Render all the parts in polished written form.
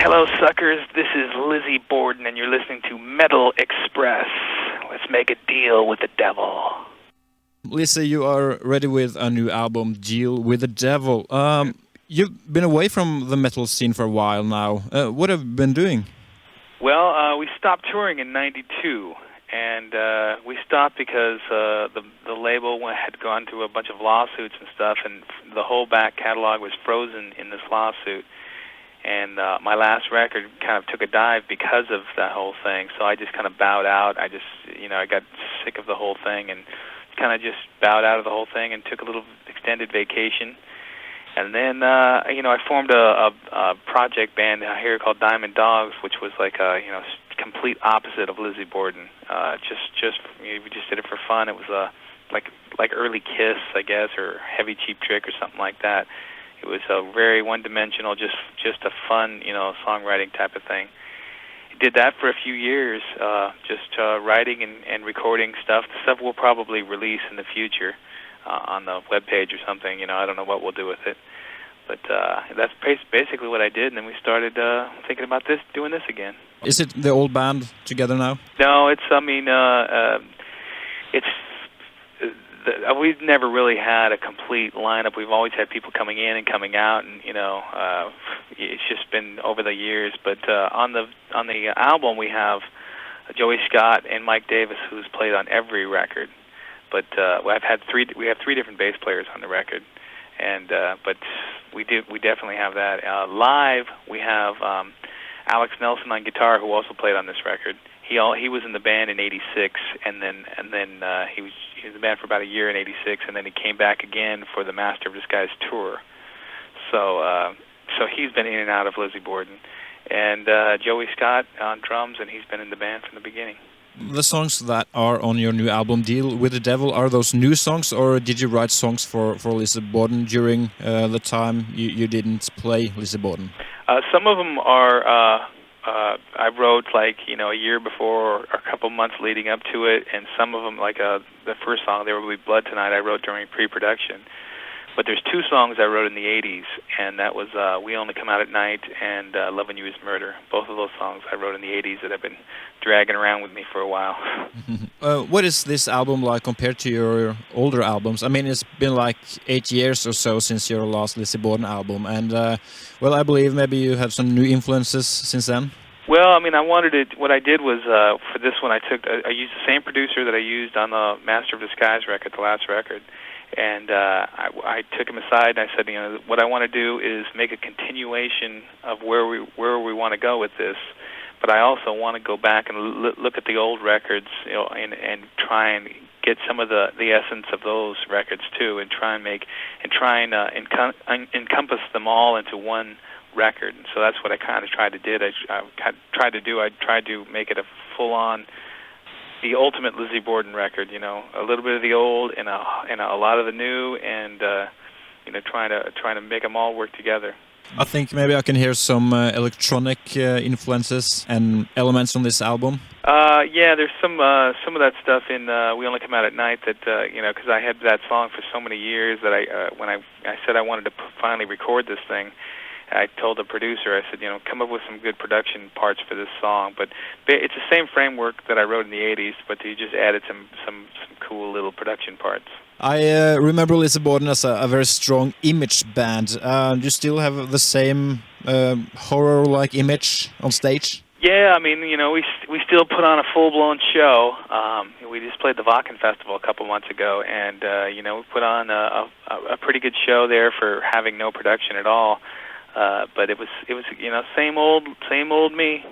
Hello, suckers. This is Lizzy Borden, and you're listening to Metal Express. Let's make a deal with the devil. Lizzy, you are ready with a new album, Deal with the Devil. You've been away from the metal scene for a while now. What have you been doing? Well, we stopped touring in '92, and we stopped because the label had gone through a bunch of lawsuits and stuff, and the whole back catalog was frozen in this lawsuit. And my last record kind of took a dive because of that whole thing, so I just kind of bowed out. I got sick of the whole thing and kind of just bowed out of the whole thing and took a little extended vacation. And then, I formed a project band here called Diamond Dogs, which was like a, complete opposite of Lizzy Borden. We just did it for fun. It was like early Kiss, I guess, or Heavy Cheap Trick or something like that. It was a very one-dimensional, just a fun, songwriting type of thing. Did that for a few years, writing and recording stuff. The stuff we'll probably release in the future on the webpage or something. I don't know what we'll do with it. But that's basically what I did, and then we started thinking about doing this again. Is it the old band together now? No, we've never really had a complete lineup. We've always had people coming in and coming out, and it's just been over the years. But on the album, we have Joey Scott and Mike Davis, who's played on every record. But we have three different bass players on the record, and but we definitely have that. Live, we have Alex Nelson on guitar, who also played on this record. He was in the band in '86, and then he was in the band for about a year in '86, and then he came back again for the Master of Disguise tour. So he's been in and out of Lizzy Borden, and Joey Scott on drums, and he's been in the band from the beginning. The songs that are on your new album, Deal with the Devil, are those new songs, or did you write songs for Lizzy Borden during the time you didn't play Lizzy Borden? Some of them are. I wrote a year before or a couple months leading up to it, and some of them, the first song, There Will Be Blood Tonight, I wrote during pre-production. But there's two songs I wrote in the '80s, and that was We Only Come Out at Night and Loving You Is Murder. Both of those songs I wrote in the '80s that have been dragging around with me for a while. What is this album like compared to your older albums? I mean, it's been like 8 years or so since your last Lizzy Borden album, and I believe maybe you have some new influences since then. Well, what I did was, for this one, I used the same producer that I used on the Master of Disguise record, the last record, and I took him aside and I said, what I want to do is make a continuation of where we want to go with this, but I also want to go back and look at the old records, and try and get some of the essence of those records too, and try and encompass them all into one record. And so that's what I kind of tried to do. I tried to make it a full-on, the ultimate Lizzy Borden record. A little bit of the old and a lot of the new, and trying to make them all work together. I think maybe I can hear some electronic influences and elements on this album. Yeah, there's some of that stuff in We Only Come Out at Night that because I had that song for so many years that when I said I wanted to finally record this thing, I told the producer, I said, come up with some good production parts for this song. But it's the same framework that I wrote in the '80s, but you just added some cool little production parts. I remember Lizzy Borden as a very strong image band. Do you still have the same horror-like image on stage? Yeah, we still put on a full-blown show. We just played the Wacken Festival a couple months ago, and we put on a pretty good show there for having no production at all. But it was same old me.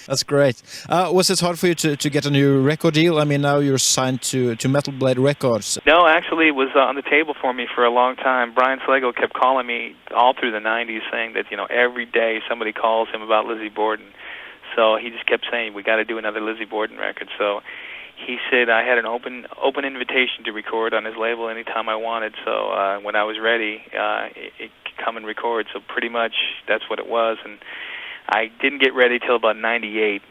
That's great. Was it hard for you to get a new record deal? I mean, now you're signed to Metal Blade Records. No, actually, it was on the table for me for a long time. Brian Slagel kept calling me all through the '90s, saying that every day somebody calls him about Lizzy Borden. So he just kept saying, we got to do another Lizzy Borden record. So he said I had an open invitation to record on his label anytime I wanted. So when I was ready, it could come and record. So pretty much that's what it was. And I didn't get ready till about '98.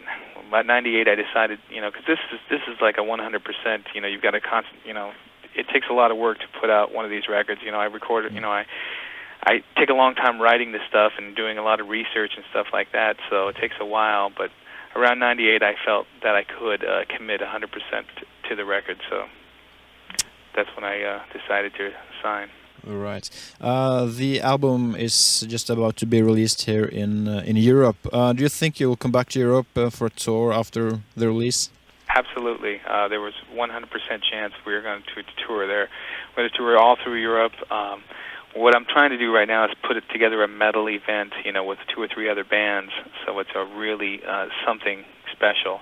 About '98, I decided, because this is like a 100%. You've got to it takes a lot of work to put out one of these records. I recorded, I take a long time writing this stuff and doing a lot of research and stuff like that, so it takes a while. But around 98, I felt that I could commit 100% to the record, so that's when I decided to sign. Right. The album is just about to be released here in Europe. Do you think you'll come back to Europe for a tour after the release? Absolutely. There was 100% chance we were going to tour there. We're going to tour all through Europe. What I'm trying to do right now is put together a metal event, with 2 or 3 other bands, so it's a really something special.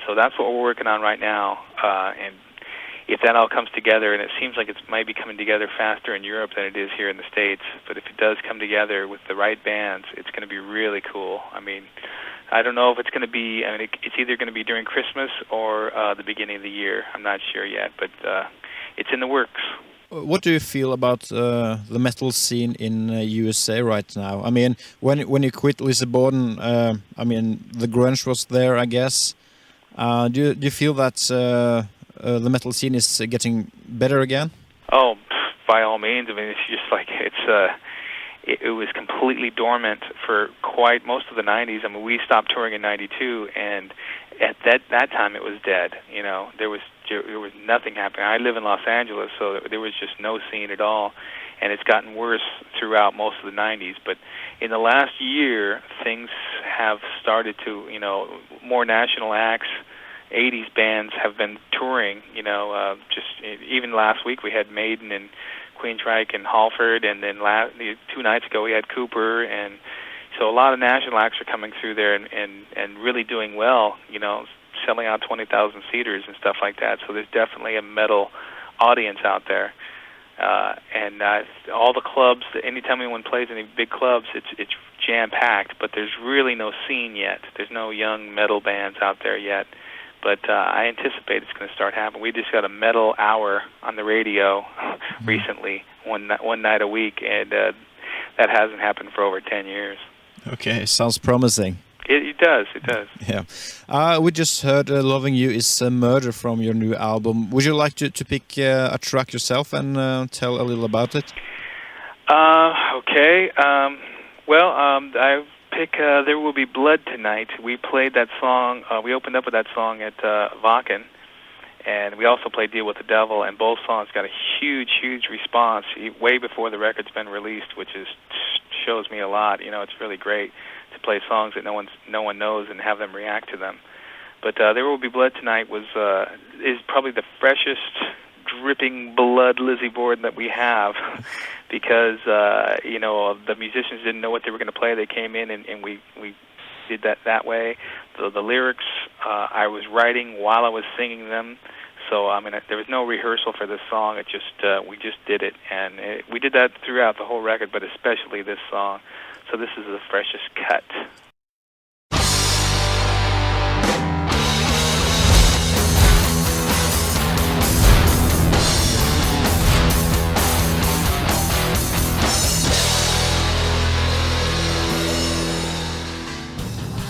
So that's what we're working on right now, and if that all comes together, and it seems like it might be coming together faster in Europe than it is here in the States, but if it does come together with the right bands, it's going to be really cool. I mean, I don't know if it's going to be, it's either going to be during Christmas or the beginning of the year. I'm not sure yet, but it's in the works. What do you feel about the metal scene in USA right now? I mean, when you quit Lizzy Borden, I mean, the grunge was there, I guess. Do you feel that the metal scene is getting better again? Oh, by all means. I mean, it's just like it was completely dormant for quite most of the 90s. I mean, we stopped touring in 92, and at that time it was dead. There was nothing happening. I live in Los Angeles, so there was just no scene at all, and it's gotten worse throughout most of the 90s. But in the last year, things have started to, more national acts, 80s bands have been touring, just even last week we had Maiden and Queensryche and Halford, and then 2 nights ago we had Cooper, and so a lot of national acts are coming through there and really doing well, selling out 20,000 seaters and stuff like that. So there's definitely a metal audience out there, and all the clubs. Anytime anyone plays any big clubs, it's jam packed. But there's really no scene yet. There's no young metal bands out there yet. But I anticipate it's going to start happening. We just got a metal hour on the radio recently, one night a week, and that hasn't happened for over 10 years. Okay, sounds promising. It does. Yeah. We just heard Loving You Is a Murder from your new album. Would you like to pick a track yourself and tell a little about it? Okay. I pick There Will Be Blood Tonight. We played that song, we opened up with that song at Wacken, and we also played Deal with the Devil, and both songs got a huge response way before the record's been released, which shows me a lot. It's really great to play songs that no one knows and have them react to them. But There Will Be Blood Tonight is probably the freshest, dripping blood Lizzy Borden that we have, because the musicians didn't know what they were going to play. They came in and we did that way. The lyrics I was writing while I was singing them, so there was no rehearsal for this song. We just did it, and we did that throughout the whole record, but especially this song. So this is the freshest cut.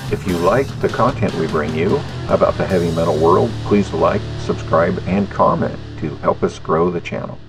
If you like the content we bring you about the heavy metal world, please like, subscribe, and comment to help us grow the channel.